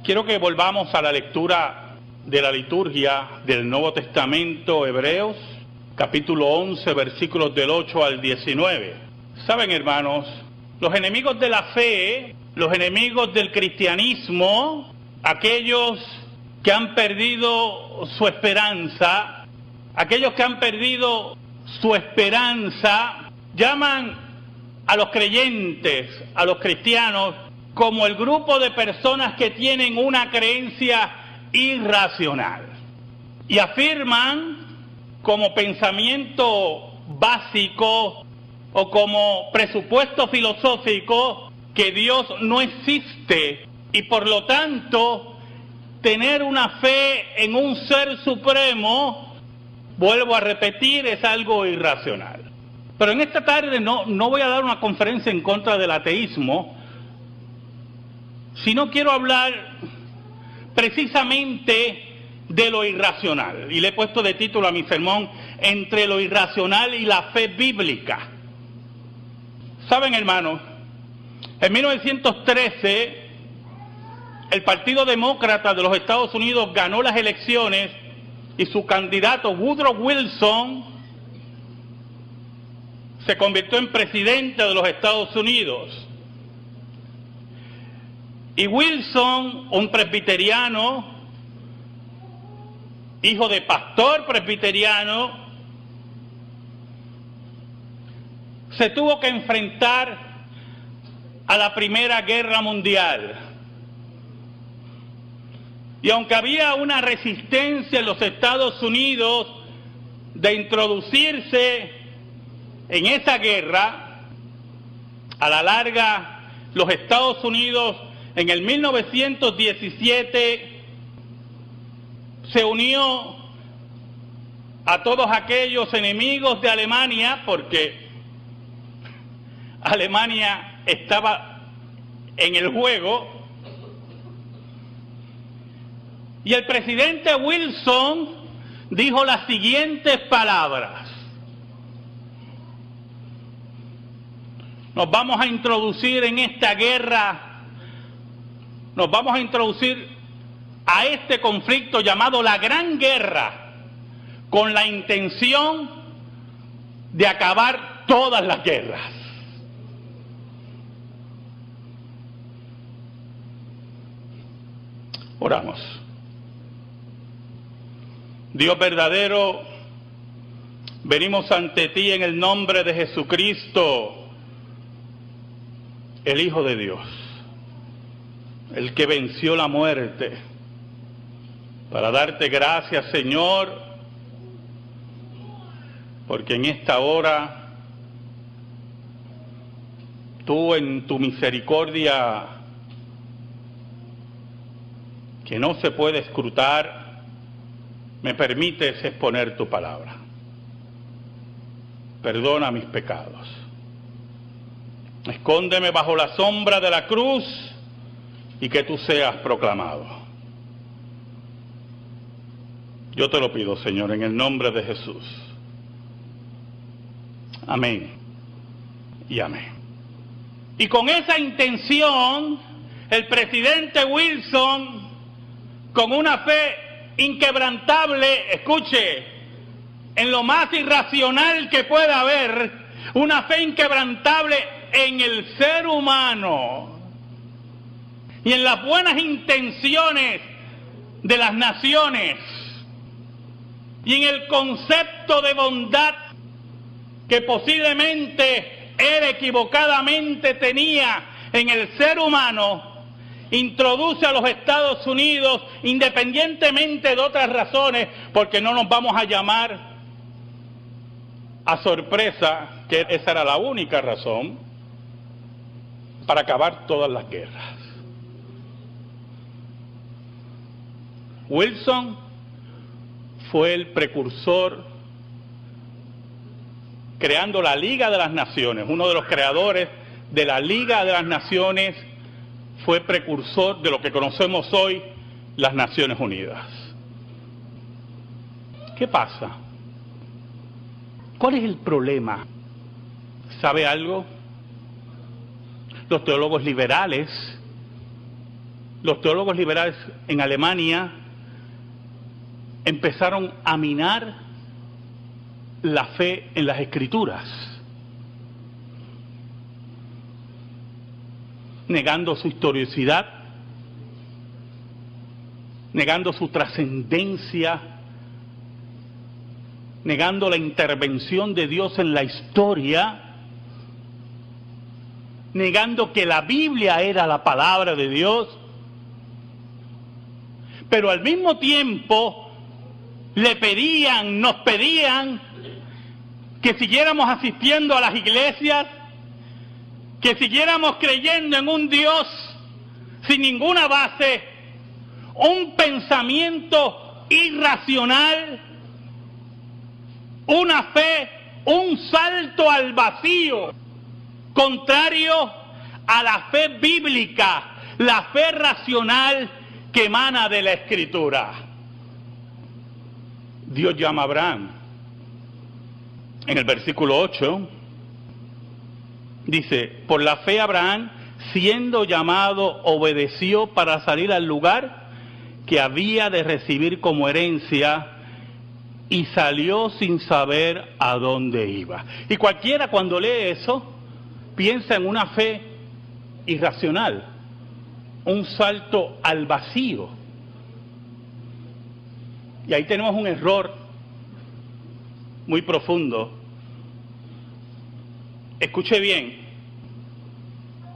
Quiero que volvamos a la lectura de la liturgia del Nuevo Testamento, Hebreos, capítulo 11, versículos del 8 al 19. Saben, hermanos, los enemigos de la fe, los enemigos del cristianismo, aquellos que han perdido su esperanza, llaman a los creyentes, a los cristianos, como el grupo de personas que tienen una creencia irracional. Y afirman como pensamiento básico o como presupuesto filosófico que Dios no existe y por lo tanto tener una fe en un ser supremo, vuelvo a repetir, es algo irracional. Pero en esta tarde no voy a dar una conferencia en contra del ateísmo, sino quiero hablar precisamente de lo irracional. Y le he puesto de título a mi sermón, entre lo irracional y la fe bíblica. Saben, hermanos, en 1913, el Partido Demócrata de los Estados Unidos ganó las elecciones y su candidato Woodrow Wilson se convirtió en presidente de los Estados Unidos. Y Wilson, un presbiteriano, hijo de pastor presbiteriano, se tuvo que enfrentar a la Primera Guerra Mundial. Y aunque había una resistencia en los Estados Unidos de introducirse en esa guerra, a la larga los Estados Unidos en el 1917 se unió a todos aquellos enemigos de Alemania, porque Alemania estaba en el juego, y el presidente Wilson dijo las siguientes palabras: nos vamos a introducir en esta guerra, nos vamos a introducir a este conflicto llamado la Gran Guerra con la intención de acabar todas las guerras. Oramos. Dios verdadero, venimos ante ti en el nombre de Jesucristo, el Hijo de Dios, el que venció la muerte, para darte gracias, Señor, porque en esta hora tú en tu misericordia que no se puede escrutar, me permites exponer tu palabra. Perdona mis pecados. Escóndeme bajo la sombra de la cruz y que tú seas proclamado. Yo te lo pido, Señor, en el nombre de Jesús. Amén y amén. Y con esa intención, el presidente Wilson, con una fe inquebrantable, escuche, en lo más irracional que pueda haber, una fe inquebrantable en el ser humano y en las buenas intenciones de las naciones y en el concepto de bondad que posiblemente él equivocadamente tenía en el ser humano, introduce a los Estados Unidos, independientemente de otras razones, porque no nos vamos a llamar a sorpresa que esa era la única razón, para acabar todas las guerras. Wilson fue el precursor creando la Liga de las Naciones. Uno de los creadores de la Liga de las Naciones fue precursor de lo que conocemos hoy las Naciones Unidas. ¿Qué pasa? ¿Cuál es el problema? ¿Sabe algo? Los teólogos liberales los teólogos liberales en Alemania empezaron a minar la fe en las Escrituras, negando su historicidad, negando su trascendencia, negando la intervención de Dios en la historia, negando que la Biblia era la palabra de Dios, pero al mismo tiempo nos pedían que siguiéramos asistiendo a las iglesias, que siguiéramos creyendo en un Dios sin ninguna base, un pensamiento irracional, una fe, un salto al vacío, contrario a la fe bíblica, la fe racional que emana de la Escritura. Dios llama a Abraham. En el versículo 8 dice: por la fe Abraham, siendo llamado, obedeció para salir al lugar que había de recibir como herencia, y salió sin saber a dónde iba. Y cualquiera cuando lee eso piensa en una fe irracional, un salto al vacío. Y ahí tenemos un error muy profundo. Escuche bien,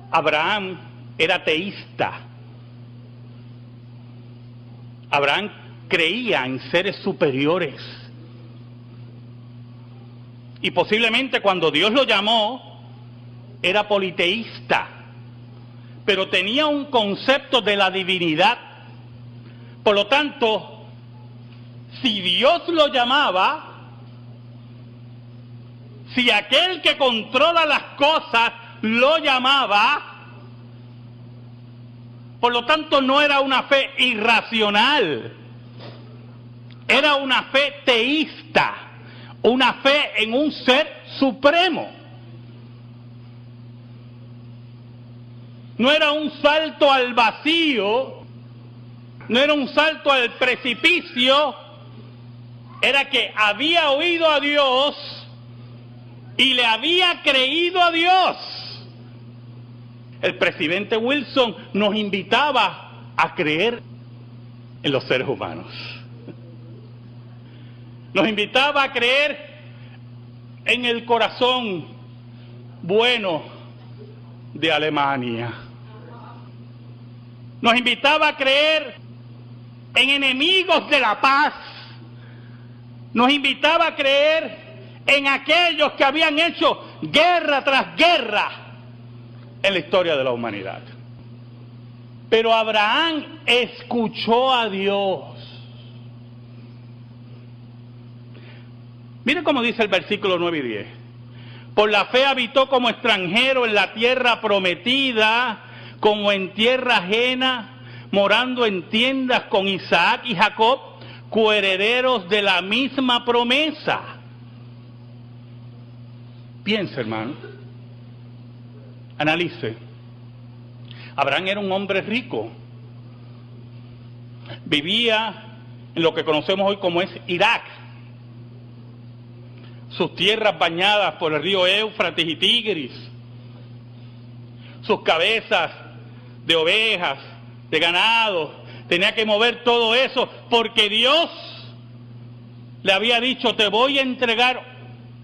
Abraham era teísta. Abraham creía en seres superiores. Y posiblemente cuando Dios lo llamó, era politeísta, pero tenía un concepto de la divinidad. Por lo tanto, si Dios lo llamaba, si aquel que controla las cosas lo llamaba, por lo tanto no era una fe irracional, era una fe teísta, una fe en un ser supremo. No era un salto al vacío, no era un salto al precipicio, era que había oído a Dios y le había creído a Dios. El presidente Wilson nos invitaba a creer en los seres humanos. Nos invitaba a creer en el corazón bueno de Alemania. Nos invitaba a creer en enemigos de la paz. Nos invitaba a creer en aquellos que habían hecho guerra tras guerra en la historia de la humanidad. Pero Abraham escuchó a Dios. Miren cómo dice el versículo 9 y 10. Por la fe habitó como extranjero en la tierra prometida, como en tierra ajena, morando en tiendas con Isaac y Jacob, coherederos de la misma promesa. Piensa, hermano. Analice. Abraham era un hombre rico. Vivía en lo que conocemos hoy como es Irak. Sus tierras bañadas por el río Éufrates y Tigris. Sus cabezas de ovejas, de ganado. Tenía que mover todo eso porque Dios le había dicho: te voy a entregar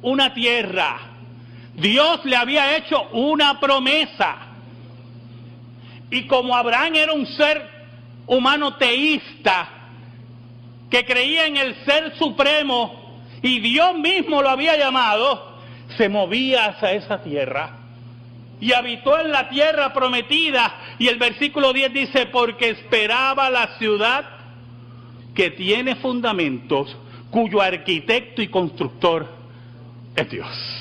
una tierra. Dios le había hecho una promesa. Y como Abraham era un ser humano teísta, que creía en el Ser Supremo, y Dios mismo lo había llamado, se movía hacia esa tierra. Y habitó en la tierra prometida. Y el versículo 10 dice: porque esperaba la ciudad que tiene fundamentos, cuyo arquitecto y constructor es Dios.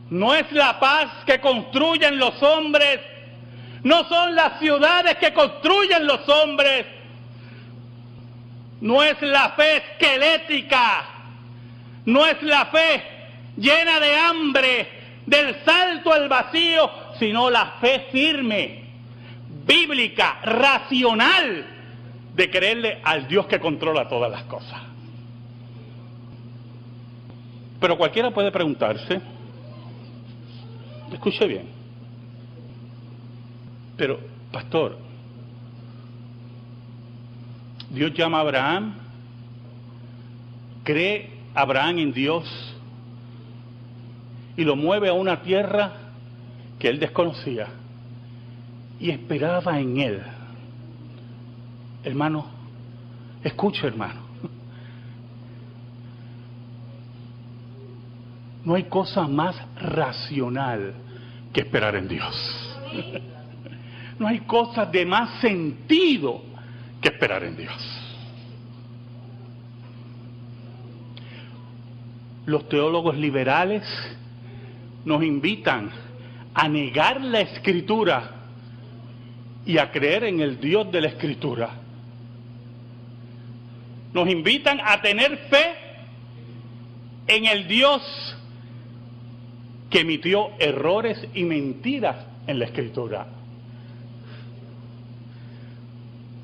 No es la paz que construyen los hombres, no son las ciudades que construyen los hombres, no es la fe esquelética, no es la fe llena de hambre del salto al vacío, sino la fe firme, bíblica, racional, de creerle al Dios que controla todas las cosas. Pero cualquiera puede preguntarse, escuche bien, pero pastor, Dios llama a Abraham, cree Abraham en Dios y lo mueve a una tierra que él desconocía y esperaba en él. Hermano, escuche, hermano, no hay cosa más racional que esperar en Dios. No hay cosa de más sentido que esperar en Dios. Los teólogos liberales nos invitan a negar la Escritura y a creer en el Dios de la Escritura. Nos invitan a tener fe en el Dios que emitió errores y mentiras en la Escritura.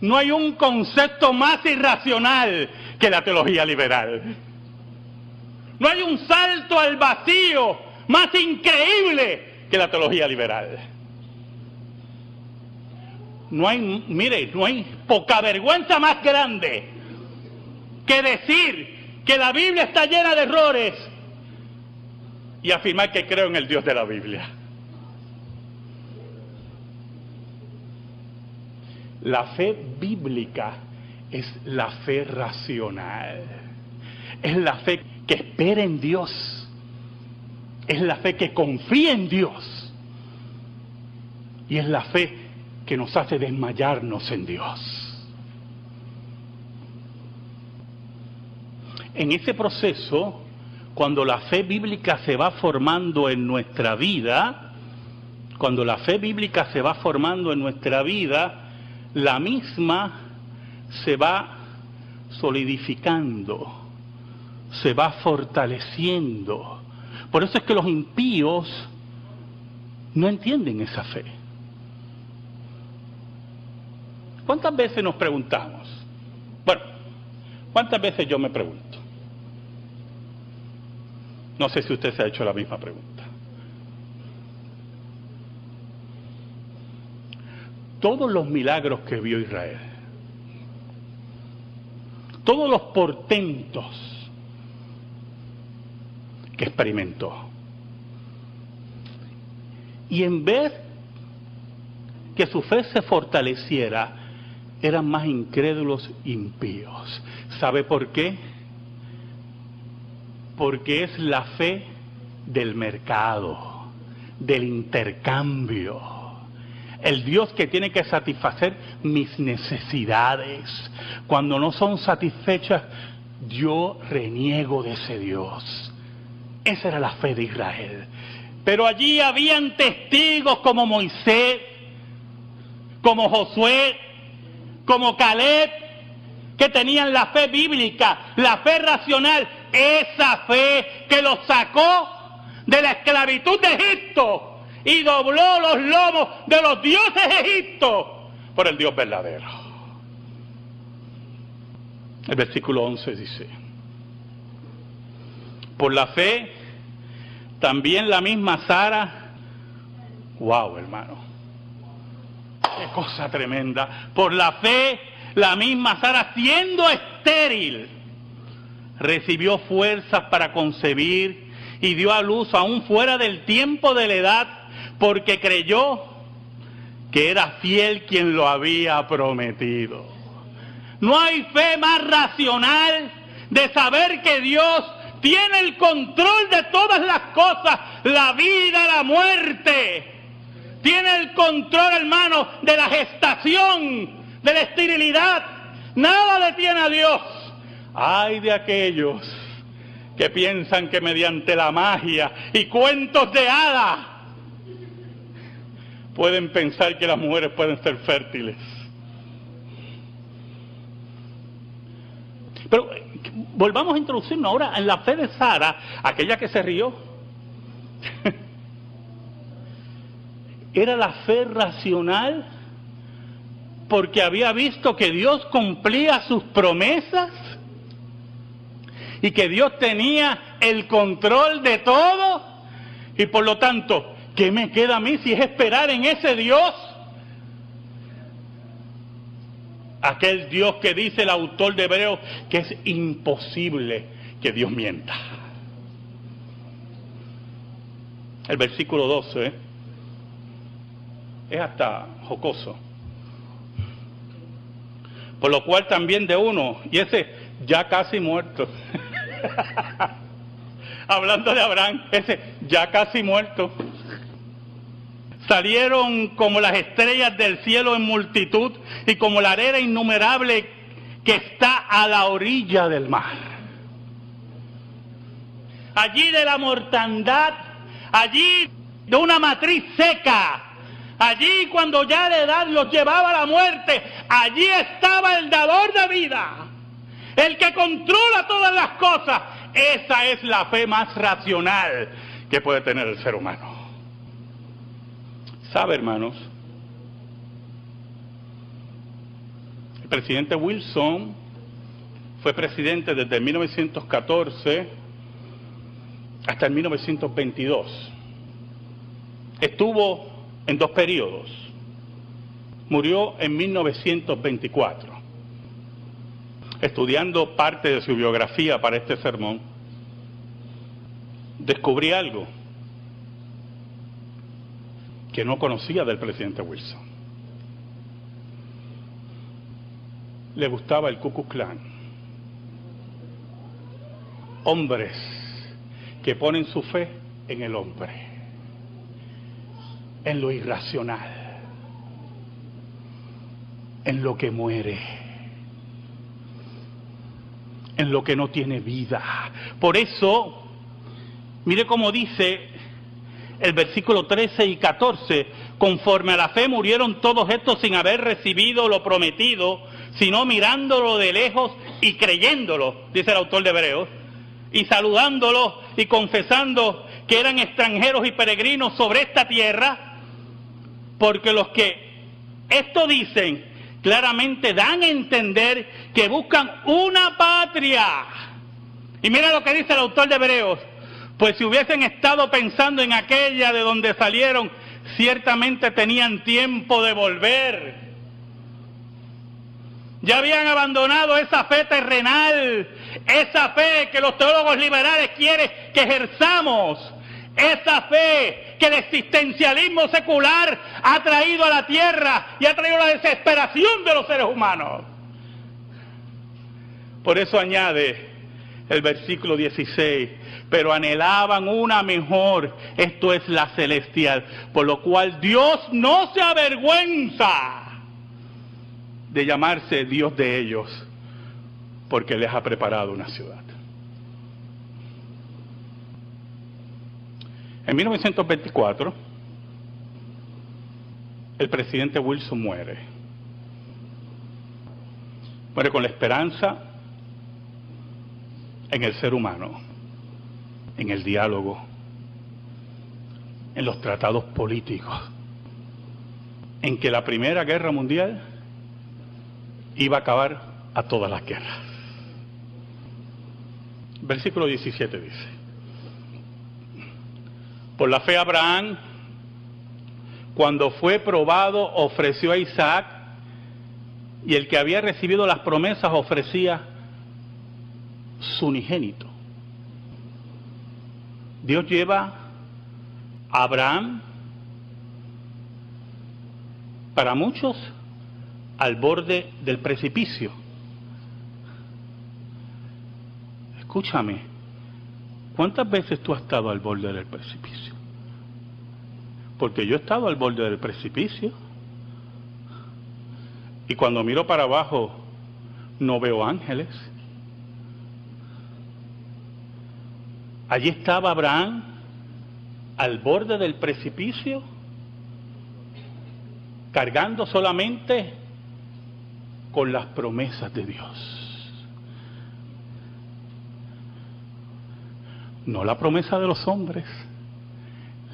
No hay un concepto más irracional que la teología liberal. No hay un salto al vacío más increíble que la teología liberal. No hay poca vergüenza más grande que decir que la Biblia está llena de errores y afirmar que creo en el Dios de la Biblia. La fe bíblica es la fe racional. Es la fe que espera en Dios. Es la fe que confía en Dios. Y es la fe que nos hace desmayarnos en Dios. En ese proceso, cuando la fe bíblica se va formando en nuestra vida, la misma se va solidificando, se va fortaleciendo. Por eso es que los impíos no entienden esa fe. ¿Cuántas veces nos preguntamos? Bueno, ¿cuántas veces yo me pregunto? No sé si usted se ha hecho la misma pregunta. Todos los milagros que vio Israel, todos los portentos que experimentó, y en vez que su fe se fortaleciera, eran más incrédulos impíos. ¿Sabe por qué? Porque es la fe del mercado, del intercambio. El Dios que tiene que satisfacer mis necesidades. Cuando no son satisfechas, yo reniego de ese Dios. Esa era la fe de Israel. Pero allí habían testigos como Moisés, como Josué, como Caleb, que tenían la fe bíblica, la fe racional, esa fe que los sacó de la esclavitud de Egipto y dobló los lomos de los dioses de Egipto por el Dios verdadero. El versículo 11 dice: por la fe, también la misma Sara, wow, hermano, qué cosa tremenda. Por la fe, la misma Sara, siendo estéril, recibió fuerzas para concebir y dio a luz aún fuera del tiempo de la edad, porque creyó que era fiel quien lo había prometido. No hay fe más racional de saber que Dios tiene el control de todas las cosas, la vida, la muerte. Tiene el control, hermano, de la gestación, de la esterilidad. Nada detiene a Dios. Ay de aquellos que piensan que mediante la magia y cuentos de hadas pueden pensar que las mujeres pueden ser fértiles. Pero volvamos a introducirnos ahora en la fe de Sara, aquella que se rió. Era la fe racional porque había visto que Dios cumplía sus promesas y que Dios tenía el control de todo, y por lo tanto, ¿qué me queda a mí si es esperar en ese Dios? Aquel Dios que dice el autor de Hebreos que es imposible que Dios mienta. El versículo 12 es hasta jocoso. Por lo cual también de uno, y ese ya casi muerto, hablando de Abraham, ese ya casi muerto, salieron como las estrellas del cielo en multitud y como la arena innumerable que está a la orilla del mar. Allí de la mortandad, allí de una matriz seca, allí cuando ya la edad los llevaba a la muerte, allí estaba el dador de vida, el que controla todas las cosas. Esa es la fe más racional que puede tener el ser humano. ¿Sabe, hermanos? El presidente Wilson fue presidente desde 1914 hasta el 1922. Estuvo en 2 periodos. Murió en 1924. Estudiando parte de su biografía para este sermón, descubrí algo que no conocía del presidente Wilson. Le gustaba el Ku Klux Klan. Hombres que ponen su fe en el hombre, en lo irracional, en lo que muere, en lo que no tiene vida. Por eso, mire cómo dice el versículo 13 y 14, conforme a la fe murieron todos estos sin haber recibido lo prometido, sino mirándolo de lejos y creyéndolo, dice el autor de Hebreos, y saludándolo y confesando que eran extranjeros y peregrinos sobre esta tierra, porque los que esto dicen claramente dan a entender que buscan una patria. Y mira lo que dice el autor de Hebreos: pues si hubiesen estado pensando en aquella de donde salieron, ciertamente tenían tiempo de volver. Ya habían abandonado esa fe terrenal, esa fe que los teólogos liberales quieren que ejerzamos, esa fe que el existencialismo secular ha traído a la tierra y ha traído la desesperación de los seres humanos. Por eso añade el versículo 16, pero anhelaban una mejor, esto es la celestial, por lo cual Dios no se avergüenza de llamarse Dios de ellos, porque les ha preparado una ciudad. En 1924, el presidente Wilson muere. Muere con la esperanza en el ser humano, en el diálogo, en los tratados políticos, en que la Primera Guerra Mundial iba a acabar a todas las guerras. Versículo 17 dice: por la fe Abraham, cuando fue probado, ofreció a Isaac, y el que había recibido las promesas ofrecía su unigénito. Dios lleva a Abraham, para muchos, al borde del precipicio. Escúchame, ¿cuántas veces tú has estado al borde del precipicio? Porque yo he estado al borde del precipicio y cuando miro para abajo no veo ángeles. Allí estaba Abraham al borde del precipicio, cargando solamente con las promesas de Dios. No la promesa de los hombres,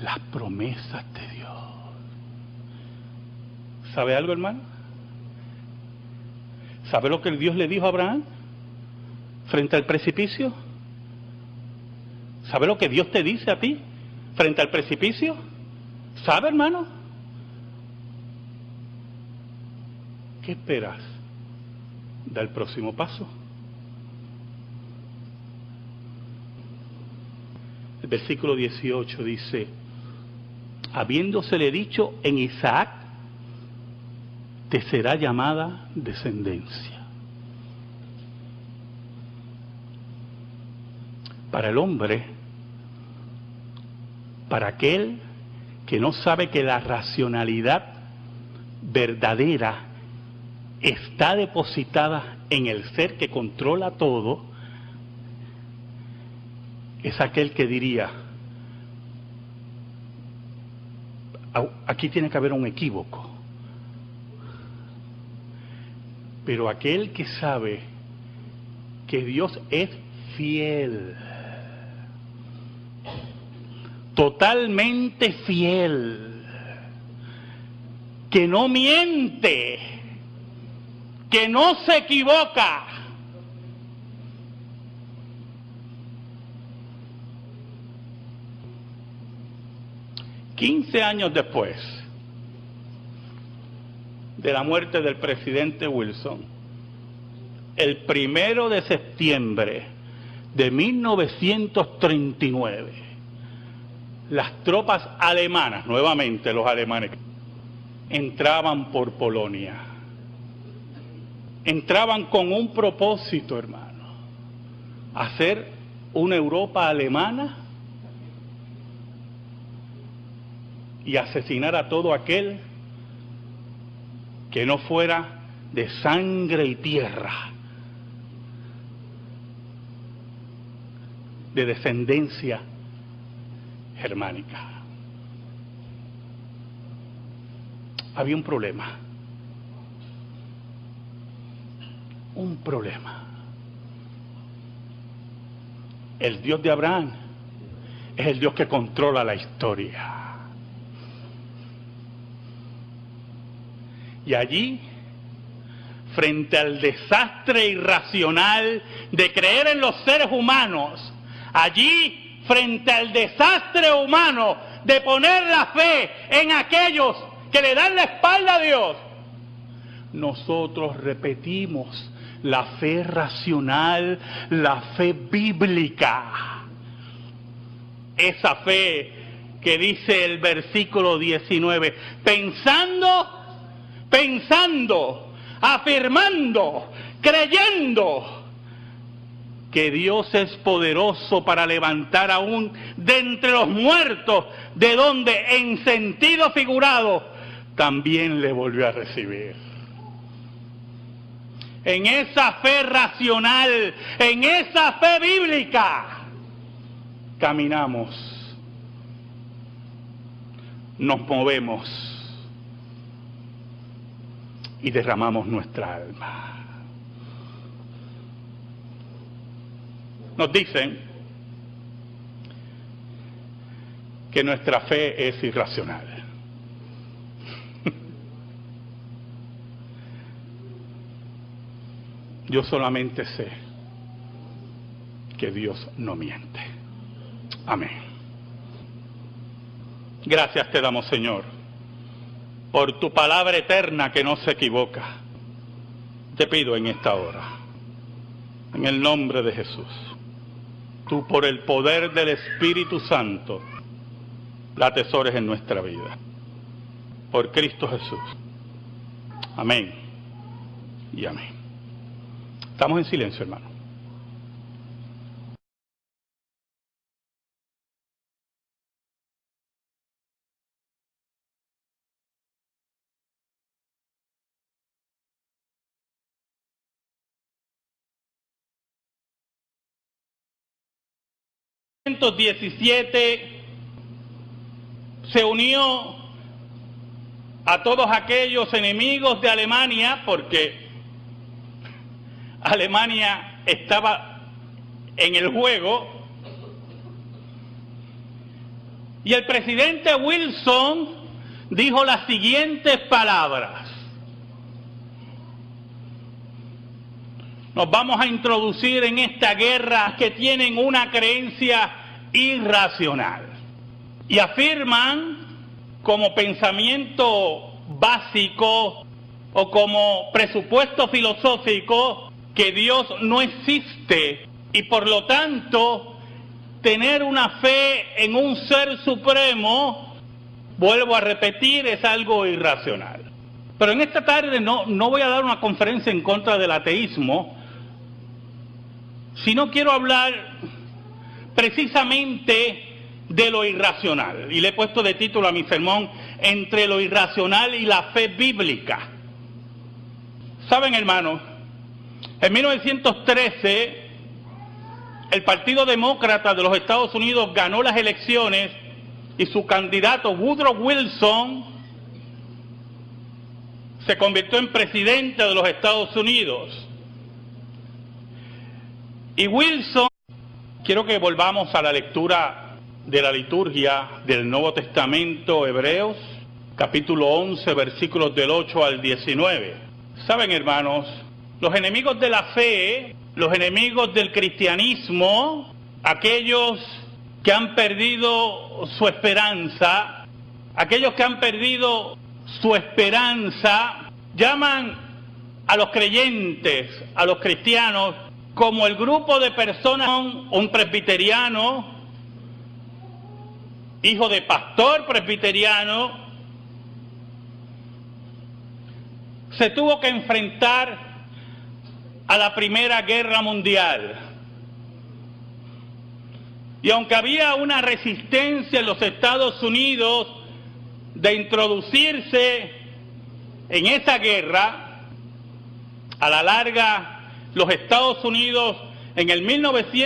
las promesas de Dios. ¿Sabe algo, hermano? ¿Sabe lo que Dios le dijo a Abraham frente al precipicio? ¿Sabe lo que Dios te dice a ti frente al precipicio? ¿Sabe, hermano? ¿Qué esperas? Da el próximo paso. El versículo 18 dice: habiéndosele dicho, en Isaac te será llamada descendencia. Para el hombre, para aquel que no sabe que la racionalidad verdadera está depositada en el ser que controla todo, es aquel que diría: aquí tiene que haber un equívoco. Pero aquel que sabe que Dios es fiel, totalmente fiel, que no miente, que no se equivoca, ...15 años después de la muerte del presidente Wilson, el 1 de septiembre de 1939, las tropas alemanas, nuevamente los alemanes, entraban por Polonia. Entraban con un propósito, hermano: hacer una Europa alemana y asesinar a todo aquel que no fuera de sangre y tierra, de descendencia germánica. Había un problema. Un problema. El Dios de Abraham es el Dios que controla la historia. Y allí, frente al desastre irracional de creer en los seres humanos, allí, frente al desastre humano de poner la fe en aquellos que le dan la espalda a Dios, nosotros repetimos la fe racional, la fe bíblica. Esa fe que dice el versículo 19, pensando, afirmando, creyendo que Dios es poderoso para levantar aún de entre los muertos, de donde en sentido figurado también le volvió a recibir. En esa fe racional, en esa fe bíblica, caminamos, nos movemos y derramamos nuestra alma. Nos dicen que nuestra fe es irracional. Yo solamente sé que Dios no miente. Amén. Gracias te damos, Señor, por tu palabra eterna que no se equivoca. Te pido en esta hora, en el nombre de Jesús, tú por el poder del Espíritu Santo la atesores en nuestra vida. Por Cristo Jesús. Amén y amén. Estamos en silencio, hermano. En 1917 se unió a todos aquellos enemigos de Alemania, porque Alemania estaba en el juego, y el presidente Wilson dijo las siguientes palabras: nos vamos a introducir en esta guerra que tienen una creencia irracional y afirman como pensamiento básico o como presupuesto filosófico que Dios no existe y por lo tanto tener una fe en un ser supremo, vuelvo a repetir, es algo irracional. Pero en esta tarde no voy a dar una conferencia en contra del ateísmo, sino quiero hablar precisamente de lo irracional. Y le he puesto de título a mi sermón, entre lo irracional y la fe bíblica. Saben, hermanos, en 1913, el Partido Demócrata de los Estados Unidos ganó las elecciones y su candidato Woodrow Wilson se convirtió en presidente de los Estados Unidos. Y Wilson, quiero que volvamos a la lectura de la liturgia del Nuevo Testamento, Hebreos, capítulo 11, versículos del 8 al 19. Saben, hermanos, los enemigos de la fe, los enemigos del cristianismo, aquellos que han perdido su esperanza, llaman a los creyentes, a los cristianos, como el grupo de personas, un presbiteriano, hijo de pastor presbiteriano, se tuvo que enfrentar a la Primera Guerra Mundial. Y aunque había una resistencia en los Estados Unidos de introducirse en esa guerra, a la larga los Estados Unidos en el 1900